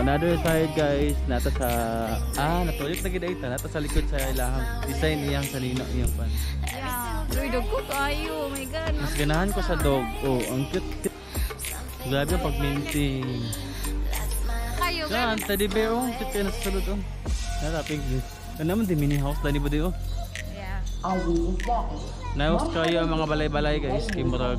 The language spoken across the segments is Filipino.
Another side guys, nata sa natuyok na gid nata sa likod sa ilahang design iyang sa lino iyang pan. Yeah, dog ko kayo. Oh my god. Mas ganahan ko sa dog. Oh, ang cute. Grabe ang pag-maintain. Kayo yan, teddy bear oh, cute na sa sulod oh. Naraping cute. Ano naman di mini house tani ba di oh? Yeah. Naos kayo ang mga balay-balay guys, kay murag.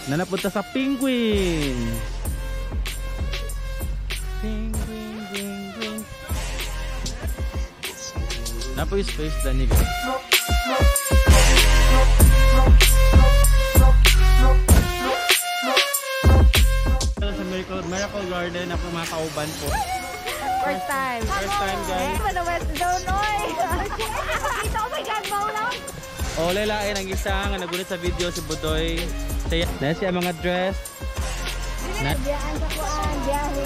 Na napunta sa penguin. Penguin. Napo yung space dani guys. Sa Miracle Garden ako mga kauban po. First time guys. Sa the West Zone oy. Oh my god, mau lang. O lalain ang isa nga nagunit sa video si Budoy. Dahil siya mga dress. Biyaan sa kuan, biyahe.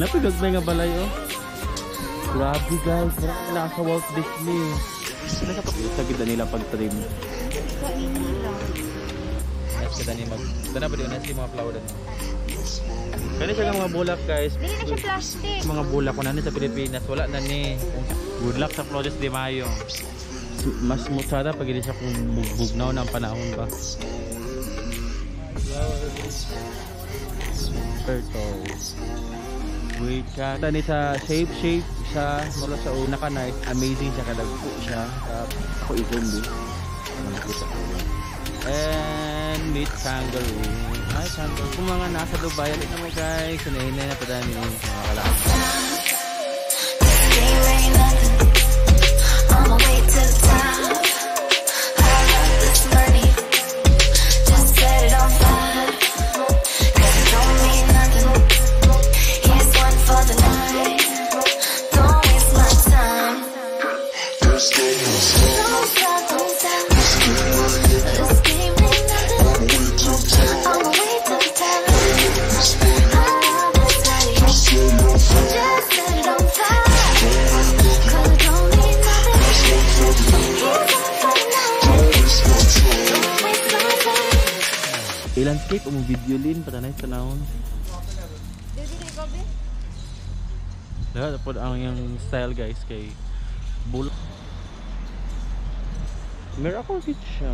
Napigagmay nga balay oh. Grabe guys, marami na sa Walt Disney. Nakapagkita kita nila pag-trim. Nice kita ni mag... Dana ba diyon si mga flower din. Kani siya mga bulak guys. Hindi na siya plastic. Mga bulak ko na ni sa Pilipinas, wala na ni. Good luck sa Flores de Mayo. Mas mutsada pag hindi siya kung bugnaw ng panahon ba. Turtles. Wait ka. Tani sa shape siya mula sa una ka nice. Amazing siya kadagpo siya. Ako i-zombie. And meet kangaroo. Hi kangaroo. Kung mga nasa Dubai ulit naman guys. Sanayin na padami mga kalakot. Landscape o mo video lin patanay tanawon. Dapat ang yung style guys kay bulak. Miracle siya.